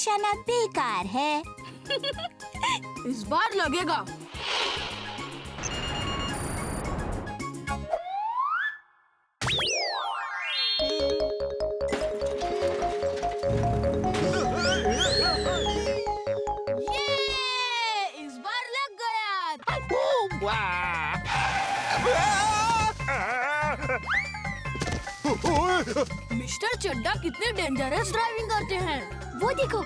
निशाना बेकार है। इस बार लगेगा। ये इस बार लग गया। मिस्टर चड्डा कितने डेंजरस ड्राइविंग करते हैं। वो देखो।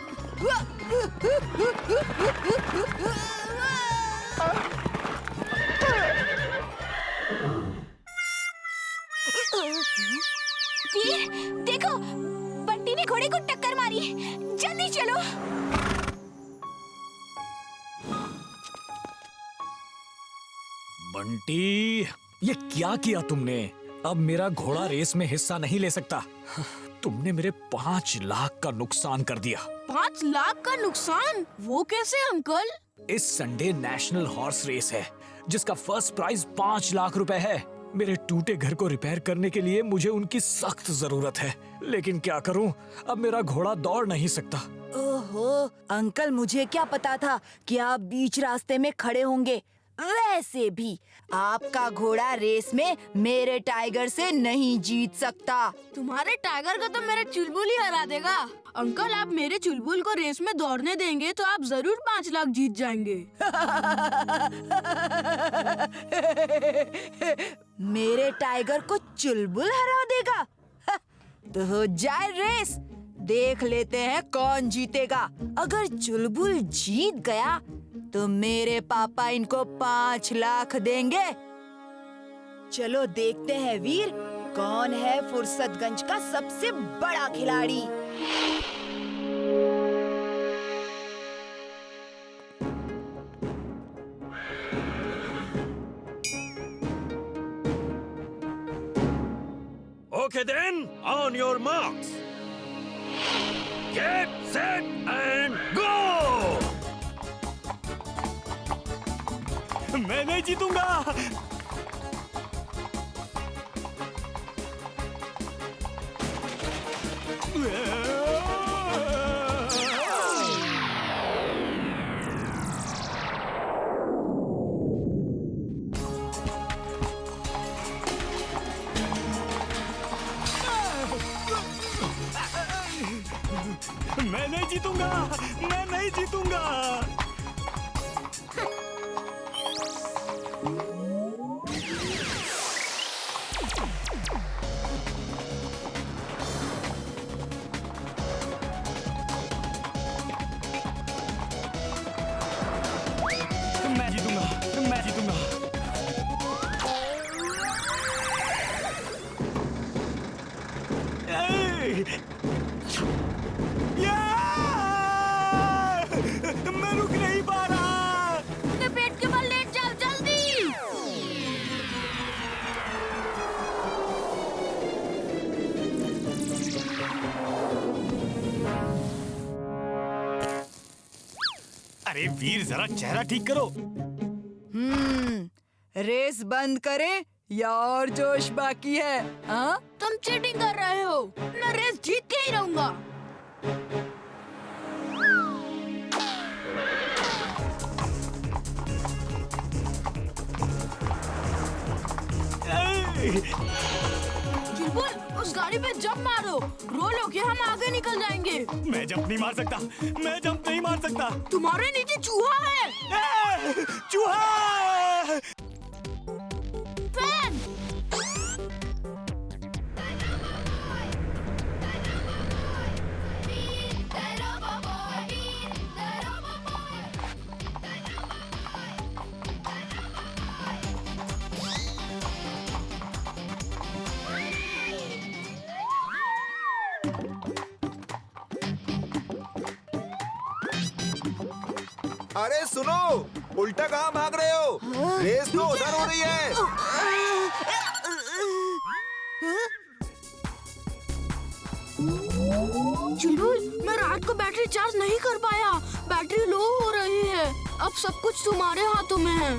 वीर, देखो, बंटी ने घोड़े को टक्कर मारी। जल्दी चलो। बंटी, ये क्या किया तुमने? अब मेरा घोड़ा रेस में हिस्सा नहीं ले सकता। तुमने मेरे 5 लाख का नुकसान कर दिया। 5 लाख का नुकसान? वो कैसे अंकल? इस संडे नेशनल हॉर्स रेस है जिसका फर्स्ट प्राइज 5 लाख रुपए है। मेरे टूटे घर को रिपेयर करने के लिए मुझे उनकी सख्त जरूरत है, लेकिन क्या करूं, अब मेरा घोड़ा दौड़ नहीं सकता। ओहो अंकल, मुझे क्या पता था कि आप बीच रास्ते में खड़े होंगे। वैसे भी आपका घोड़ा रेस में मेरे टाइगर से नहीं जीत सकता। तुम्हारे टाइगर को तो मेरा चुलबुल ही हरा देगा। अंकल, आप मेरे चुलबुल को रेस में दौड़ने देंगे तो आप जरूर 5 लाख जीत जाएंगे। मेरे टाइगर को चुलबुल हरा देगा? तो हो जाए रेस, देख लेते हैं कौन जीतेगा। अगर चुलबुल जीत गया तो मेरे पापा इनको 5 लाख देंगे। चलो देखते हैं वीर, कौन है फुर्सतगंज का सबसे बड़ा खिलाड़ी। Okay then, on your marks. Get set and go! मैं नहीं जीतूंगा। मैं नहीं जीतूंगा, मैं नहीं जीतूंगा। मैं जीतूंगा, मैं जीतूंगा। मैं रुक नहीं पा रहा। अपने पेट के बल लेट चल, जल्दी। अरे वीर, जरा चेहरा ठीक करो। रेस बंद करें या और जोश बाकी है? हाँ? तुम चीटिंग कर रहे हो। मैं रेस जीत के ही रहूंगा। चुलबुल, उस गाड़ी पे जंप मारो। रोल होके हम आगे निकल जाएंगे। मैं जंप नहीं मार सकता, मैं जंप नहीं मार सकता। तुम्हारे नीचे चूहा है। चूहा! फैन! अरे सुनो, उल्टा कहाँ भाग रहे हो? रेस तो उधर हो रही है। चुलबुल, मैं रात को बैटरी चार्ज नहीं कर पाया। बैटरी लो हो रही है। अब सब कुछ तुम्हारे हाथों में है।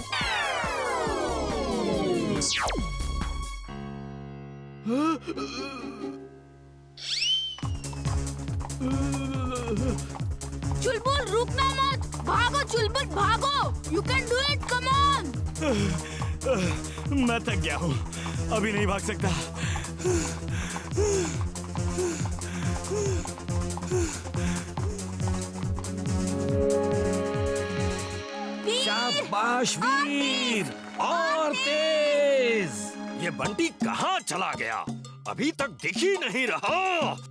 चुलबुल रुकना मत, भागो चुलबुल भागो, you can do it, come on. मैं थक गया हूँ, अभी नहीं भाग सकता। शाबाश वीर, और तेज। ये बंटी कहाँ चला गया? अभी तक दिख ही नहीं रहा।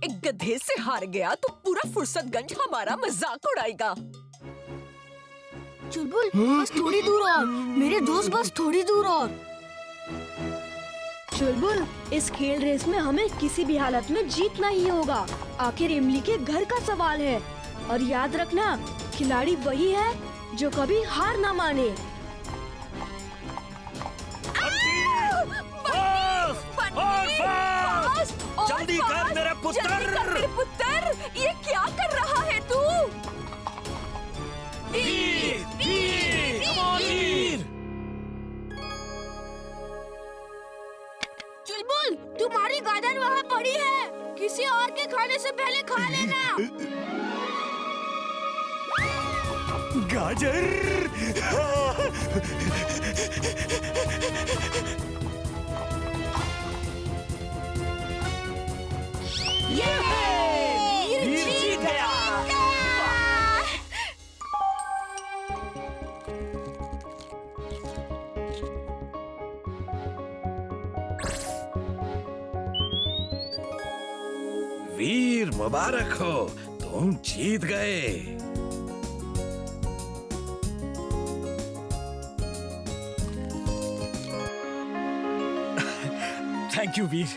एक गधे से हार गया तो पूरा फुर्सतगंज हमारा मजाक उड़ाएगा। चुलबुल बस थोड़ी दूर और, मेरे दोस्त बस थोड़ी दूर और। चुलबुल, इस खेल रेस में हमें किसी भी हालत में जीतना ही होगा। आखिर इमली के घर का सवाल है, और याद रखना खिलाड़ी वही है जो कभी हार ना माने। जल्दी कर मेरे पुत्र, ये क्या कर रहा है तू? वीर, चुलबुल तुम्हारी गाजर वहाँ पड़ी है, किसी और के खाने से पहले खा लेना। गाजर। वीर जीत गया। वीर मुबारक हो, तुम जीत गए। थैंक यू वीर,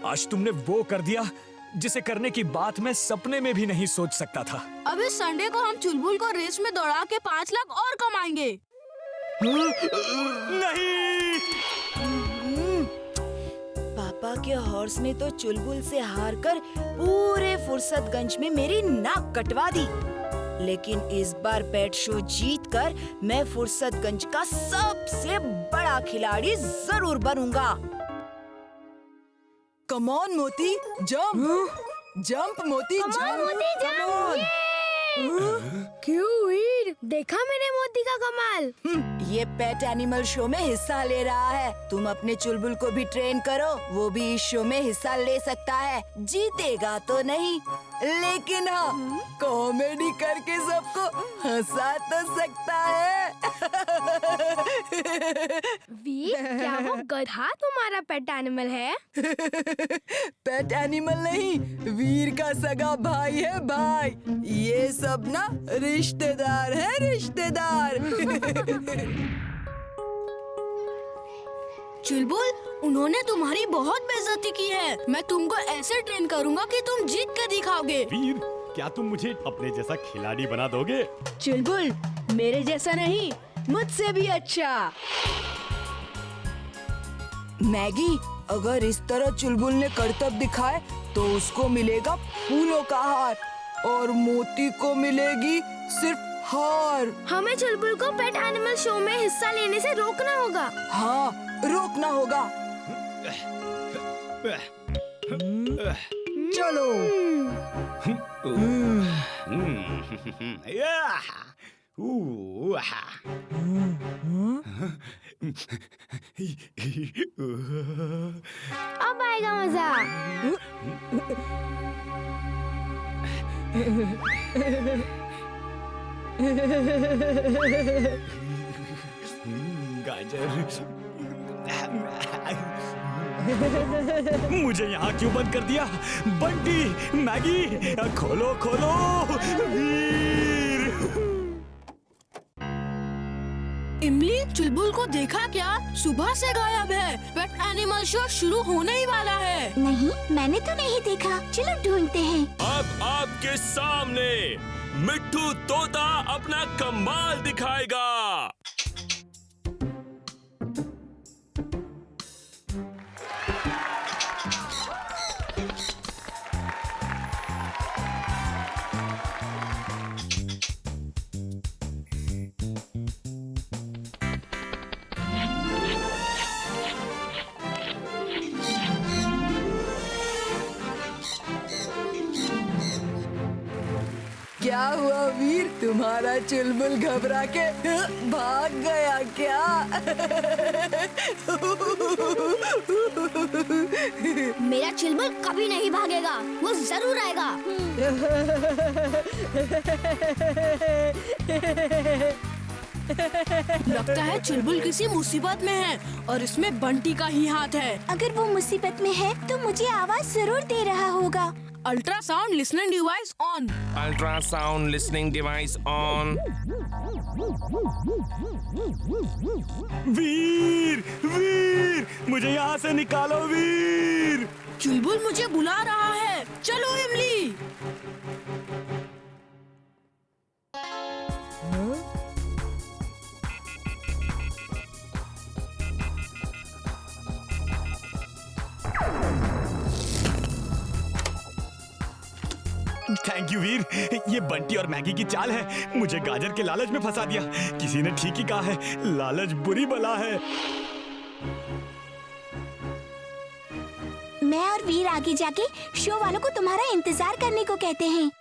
आज तुमने वो कर दिया जिसे करने की बात मैं सपने में भी नहीं सोच सकता था। अब इस संडे को हम चुलबुल को रेस में दौड़ा के 5 लाख और कमाएंगे। नहीं। पापा के हॉर्स ने तो चुलबुल से हार कर पूरे फुर्सतगंज में मेरी नाक कटवा दी, लेकिन इस बार पेट शो जीतकर मैं फुर्सतगंज का सबसे बड़ा खिलाड़ी जरूर बनूंगा। कम ऑन मोती, जंप जंप मोती, जंप। क्यों वीर, देखा मैंने मोती का कमाल। ये पेट एनिमल शो में हिस्सा ले रहा है, तुम अपने चुलबुल को भी ट्रेन करो, वो भी इस शो में हिस्सा ले सकता है। जीतेगा तो नहीं, लेकिन हाँ कॉमेडी करके सबको हंसा तो सकता है। वीर, क्या वो गधा तुम्हारा पेट एनिमल है? पेट एनिमल नहीं, वीर का सगा भाई है भाई। ये सब ना रिश्तेदार है, रिश्तेदार। चुलबुल, उन्होंने तुम्हारी बहुत बेइज्जती की है, मैं तुमको ऐसे ट्रेन करूंगा कि तुम जीत कर दिखाओगे। वीर, क्या तुम मुझे अपने जैसा खिलाड़ी बना दोगे? चुलबुल, मेरे जैसा नहीं, मुझसे भी अच्छा। मैगी, अगर इस तरह चुलबुल ने करतब दिखाए तो उसको मिलेगा फूलों का हार और मोती को मिलेगी सिर्फ हार। हमें चुलबुल को पेट एनिमल शो में हिस्सा लेने से रोकना होगा। हाँ, रोकना होगा। चलो। अब आएगा मजा। मुझे यहाँ क्यों बंद कर दिया? बंटी, मैगी, खोलो खोलो। वीर। इमली, चुलबुल को देखा क्या? सुबह से गायब है। पेट एनिमल शो शुरू होने ही वाला है। नहीं, मैंने तो नहीं देखा, चलो ढूंढते हैं। अब आपके सामने मिट्ठू तोता अपना कमाल दिखाएगा। क्या हुआ वीर, तुम्हारा चुलबुल घबरा के भाग गया क्या? मेरा चुलबुल कभी नहीं भागेगा, वो जरूर आएगा। लगता है चुलबुल किसी मुसीबत में है और इसमें बंटी का ही हाथ है। अगर वो मुसीबत में है तो मुझे आवाज जरूर दे रहा होगा। Ultrasound listening device on. Ultrasound listening device on. Veer, Veer, मुझे यहाँ से निकालो वीर। चुलबुल मुझे बुला रहा है, चलो इमली। थैंक यू वीर, ये बंटी और मैगी की चाल है। मुझे गाजर के लालच में फंसा दिया। किसी ने ठीक ही कहा है, लालच बुरी बला है। मैं और वीर आगे जाके शो वालों को तुम्हारा इंतजार करने को कहते हैं।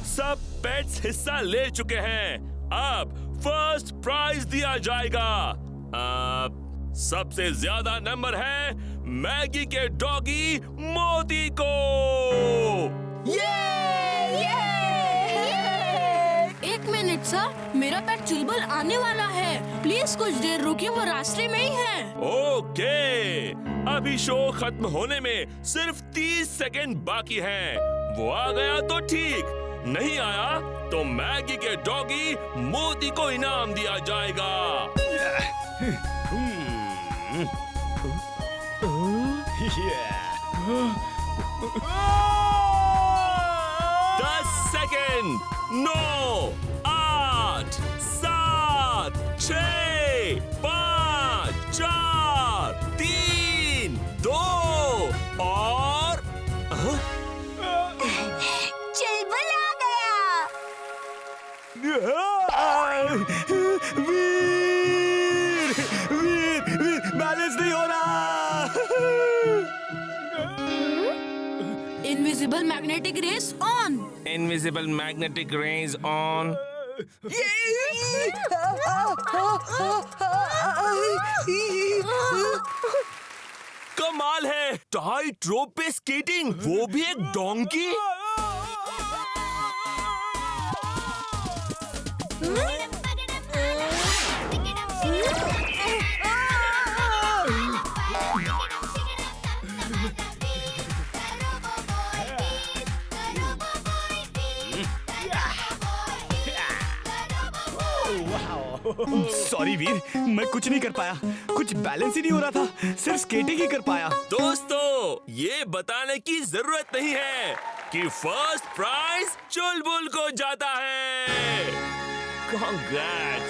सब पेट्स हिस्सा ले चुके हैं। अब फर्स्ट प्राइज दिया जाएगा। सबसे ज्यादा नंबर है मैगी के डॉगी मोती को। एक मिनट सर, मेरा पेट चुलबुल आने वाला है। प्लीज कुछ देर रुकिए, वो रास्ते में ही है। ओके, अभी शो खत्म होने में सिर्फ 30 सेकेंड बाकी हैं। वो आ गया तो ठीक, नहीं आया तो मैगी के डॉगी मोती को इनाम दिया जाएगा। 10 सेकेंड। 9, 8, 7, 6, 5, 4, 3, 2 और चुलबुल आ गया। वीर, वीर, वीर, बैलेंस नहीं हो रहा। Invisible magnetic rays on. Invisible magnetic rays on. कमाल है, टाइट रोप पे स्केटिंग, वो भी एक डोंकी। सॉरी वीर, मैं कुछ नहीं कर पाया। कुछ बैलेंस ही नहीं हो रहा था, सिर्फ स्केटिंग ही कर पाया। दोस्तों, ये बताने की जरूरत नहीं है कि फर्स्ट प्राइज चुलबुल को जाता है। कांग्रेट्स।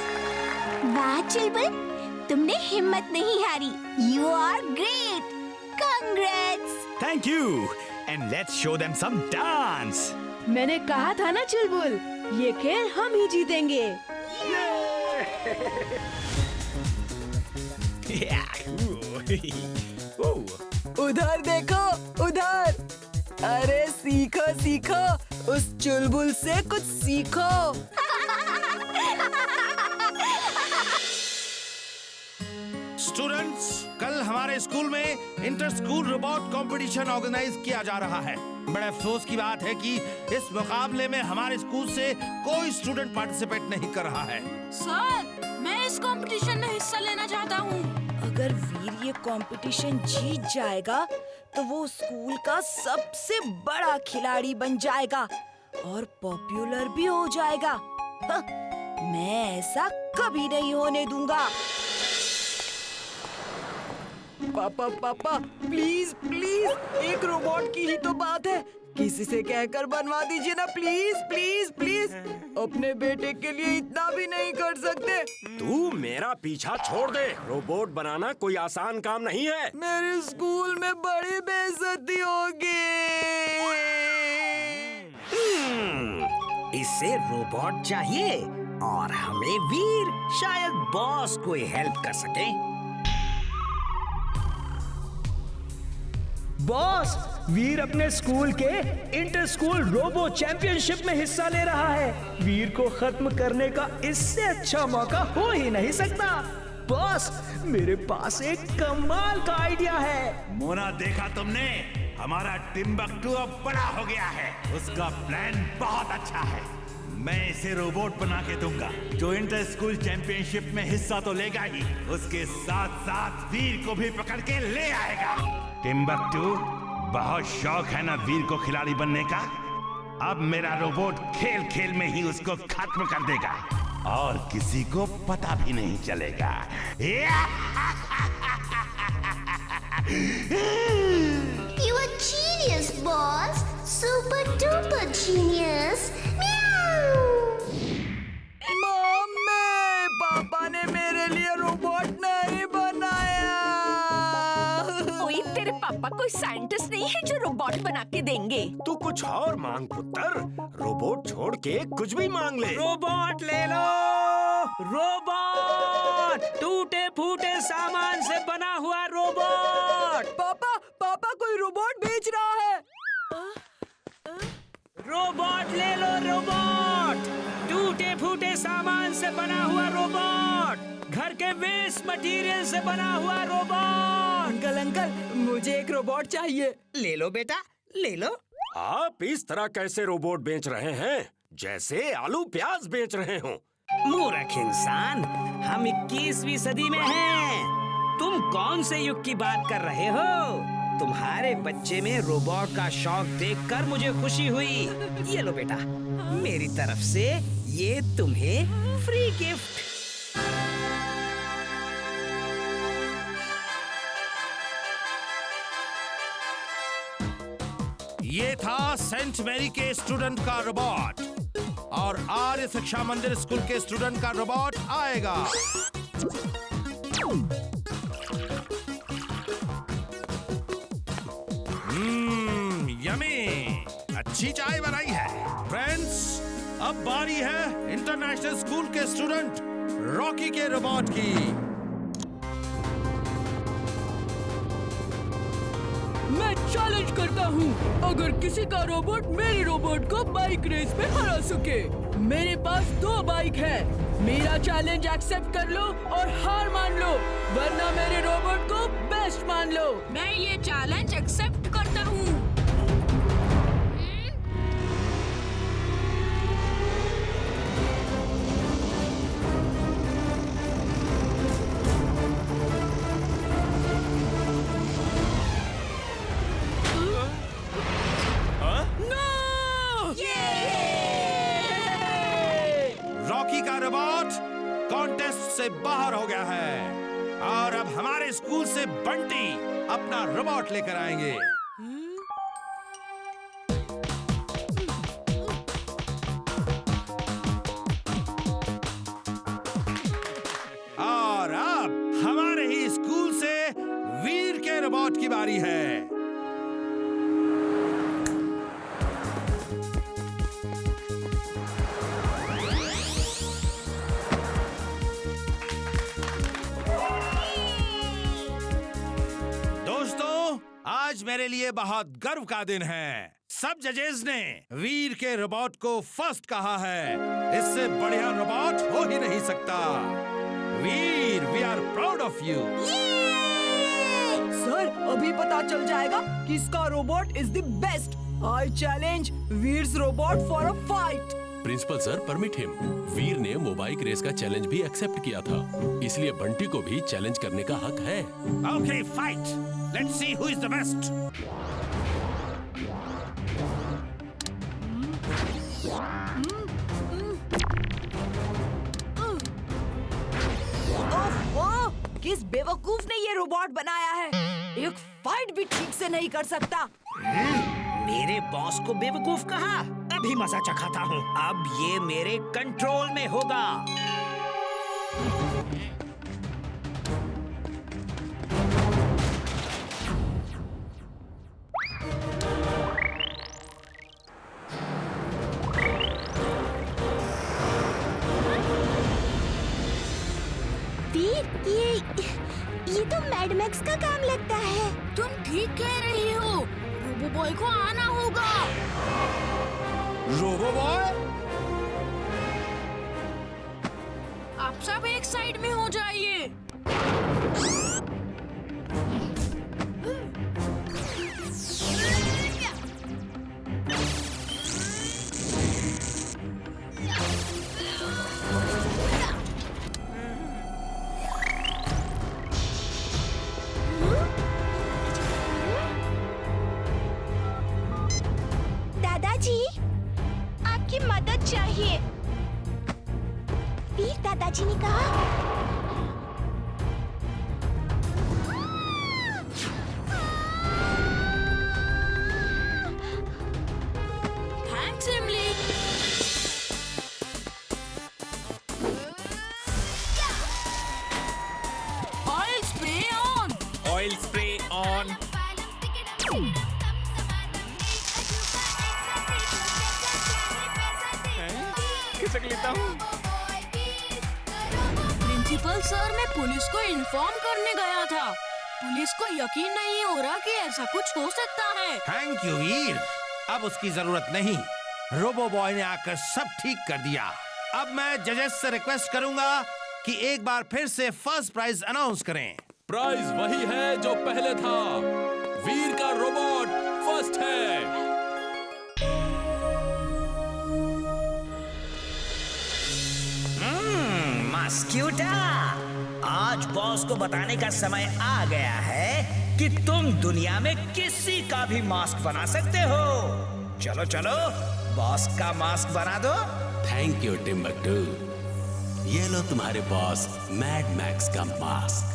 वाह चुलबुल, तुमने हिम्मत नहीं हारी। You are great. Congrats. Thank you, and let's show them some dance. मैंने कहा था ना चुलबुल, ये खेल हम ही जीतेंगे। उधर देखो, उधर। अरे सीखो सीखो, उस चुलबुल से कुछ सीखो। स्टूडेंट्स, कल हमारे स्कूल में inter school robot competition organise किया जा रहा है। बड़े अफसोस की बात है कि इस मुकाबले में हमारे स्कूल से कोई स्टूडेंट पार्टिसिपेट नहीं कर रहा है। सर, मैं इस कंपटीशन में हिस्सा लेना चाहता हूँ। अगर वीर ये कंपटीशन जीत जाएगा तो वो स्कूल का सबसे बड़ा खिलाड़ी बन जाएगा और पॉपुलर भी हो जाएगा। मैं ऐसा कभी नहीं होने दूंगा। पापा पापा, प्लीज प्लीज, एक रोबोट की ही तो बात है, किसी से कहकर बनवा दीजिए ना प्लीज प्लीज प्लीज। अपने बेटे के लिए इतना भी नहीं कर सकते? तू मेरा पीछा छोड़ दे। रोबोट बनाना कोई आसान काम नहीं है। मेरे स्कूल में बड़ी बेइज्जती होगी। इसे रोबोट चाहिए और हमें वीर। शायद बॉस कोई हेल्प कर सके। बॉस, वीर अपने स्कूल के इंटर स्कूल रोबो चैंपियनशिप में हिस्सा ले रहा है। वीर को खत्म करने का इससे अच्छा मौका हो ही नहीं सकता। बॉस, मेरे पास एक कमाल का आइडिया है। मोना, देखा तुमने? हमारा टिम्बक्टू अब बड़ा हो गया है। उसका प्लान बहुत अच्छा है। मैं इसे रोबोट बना के दूंगा जो इंटर स्कूल चैंपियनशिप में हिस्सा तो लेगा ही, उसके साथ साथ वीर को भी पकड़ के ले आएगा। टिम्बक्टू, बहुत शौक है ना वीर को खिलाड़ी बनने का? अब मेरा रोबोट खेल खेल में ही उसको खत्म कर देगा और किसी को पता भी नहीं चलेगा। You are genius, boss. Super duper genius. Mummy, पापा ने मेरे लिए रोबोट नहीं बनाया। कोई तेरे पापा कोई साइंटिस्ट नहीं है जो रोबोट बना के देंगे। तू कुछ और मांग पुत्र। रोबोट छोड़ के कुछ भी मांग ले। रोबोट ले लो। रोबोट, टूटे फूटे सामान से बना हुआ रोबोट। पापा, पापा कोई रोबोट बेच रहा है। रोबोट ले लो। रोबोट, टूटे फूटे सामान से बना हुआ रोबोट। घर के वेस्ट मटेरियल से बना हुआ रोबोट। अंकल अंकल, मुझे एक रोबोट चाहिए। ले लो बेटा, ले लो। आप इस तरह कैसे रोबोट बेच रहे हैं जैसे आलू प्याज बेच रहे हो? मूर्ख इंसान, हम 21वीं सदी में हैं। तुम कौन से युग की बात कर रहे हो? तुम्हारे बच्चे में रोबोट का शौक देखकर मुझे खुशी हुई। ये लो बेटा, मेरी तरफ से ये तुम्हें फ्री गिफ्ट। ये था सेंट मैरी के स्टूडेंट का रोबोट और आर्य शिक्षा मंदिर स्कूल के स्टूडेंट का रोबोट आएगा। यमी, अच्छी चाय बनाई है। फ्रेंड्स, अब बारी है इंटरनेशनल स्कूल के स्टूडेंट रॉकी के रोबोट की। मैं चैलेंज करता हूँ, अगर किसी का रोबोट मेरे रोबोट को बाइक रेस में हरा सके। मेरे पास 2 बाइक है। मेरा चैलेंज एक्सेप्ट कर लो और हार मान लो, वरना मेरे रोबोट को बेस्ट मान लो। मैं ये चैलेंज एक्सेप्ट करता हूँ। रॉकी का रोबोट कॉन्टेस्ट से बाहर हो गया है और अब हमारे स्कूल से बंटी अपना रोबोट लेकर आएंगे। और अब हमारे ही स्कूल से वीर के रोबोट की बारी है। आज मेरे लिए बहुत गर्व का दिन है। सब जजेस ने वीर के रोबोट को फर्स्ट कहा है। इससे बढ़िया रोबोट हो ही नहीं सकता। Veer, we are proud of you. Sir, अभी पता चल जाएगा किसका robot is the best. I challenge Veer's robot for a fight. Principal sir, permit him. Veer ने मोबाइल रेस का चैलेंज भी एक्सेप्ट किया था, इसलिए बंटी को भी चैलेंज करने का हक है। Okay, fight. Let's see who is the best. किस बेवकूफ ने ये रोबोट बनाया है? एक फाइट भी ठीक से नहीं कर सकता। मेरे बॉस को बेवकूफ कहा, अभी मजा चखाता हूँ। अब ये मेरे कंट्रोल में होगा। ये तो मैड मैक्स का काम लगता है। तुम ठीक कह रही हो, रोबो बॉय को आना होगा। रोबो बॉय, आप सब एक साइड में हो जाइए। आपकी मदद चाहिए। वीर दादाजी ने कहा। थैंक्स इमली। Oil spray on. Oil spray on. खिसक लेता हूँ। प्रिंसिपल सर मैं पुलिस को इन्फॉर्म करने गया था। पुलिस को यकीन नहीं हो रहा कि ऐसा कुछ हो सकता है। थैंक यू वीर, अब उसकी जरूरत नहीं। रोबो बॉय ने आकर सब ठीक कर दिया। अब मैं जजेस से रिक्वेस्ट करूंगा कि एक बार फिर से फर्स्ट प्राइज अनाउंस करें। प्राइज वही है जो पहले था। वीर का रोबोट फर्स्ट है। मस्क्यूटा, आज बॉस को बताने का समय आ गया है कि तुम दुनिया में किसी का भी मास्क बना सकते हो। चलो चलो, बॉस का मास्क बना दो। Thank you Timbuktu. ये लो तुम्हारे बॉस मैड मैक्स का मास्क।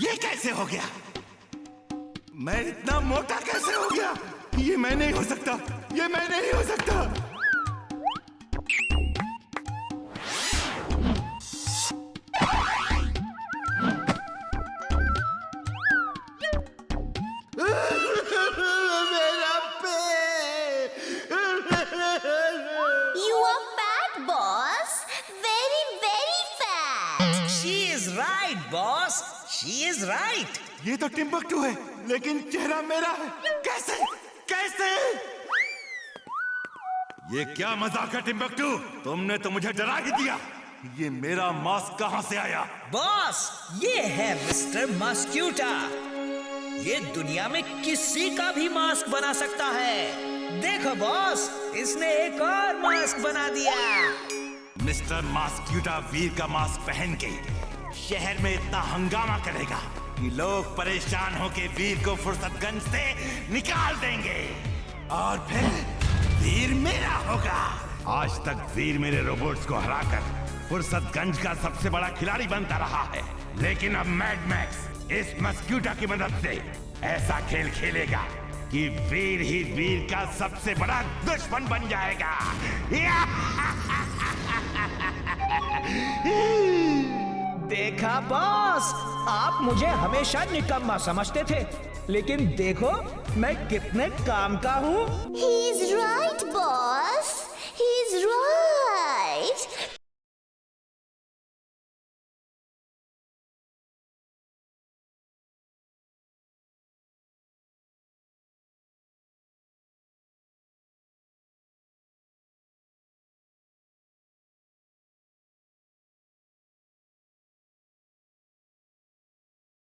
ये कैसे हो गया? मैं इतना मोटा कैसे हो गया? ये मैं नहीं हो सकता, ये मैं नहीं हो सकता। मेरा पेट। You are fat, boss. Very, very fat. She is right, boss. She is right. ये तो टिम्बक्टू है, लेकिन चेहरा मेरा है। कैसे? कैसे? ये क्या मजाक है टिम्बक्टू? तुमने तो मुझे डरा ही दिया। ये मेरा मास्क कहाँ से आया? बॉस, ये है मिस्टर मस्क्यूटा। ये दुनिया में किसी का भी मास्क बना सकता है। देखो बॉस, इसने एक और मास्क बना दिया। मिस्टर मस्क्यूटा वीर का मास्क पहन के शहर में इतना हंगामा करेगा कि लोग परेशान होके वीर को फुर्सतगंज से निकाल देंगे और फिर वीर मेरा होगा। आज तक वीर मेरे रोबोट्स को हराकर फुर्सतगंज का सबसे बड़ा खिलाड़ी बनता रहा है, लेकिन अब मैड मैक्स इस मस्क्यूटा की मदद से ऐसा खेल खेलेगा कि वीर ही वीर का सबसे बड़ा दुश्मन बन जाएगा। देखा बॉस, आप मुझे हमेशा निकम्मा समझते थे, लेकिन देखो मैं कितने काम का हूँ। He is right.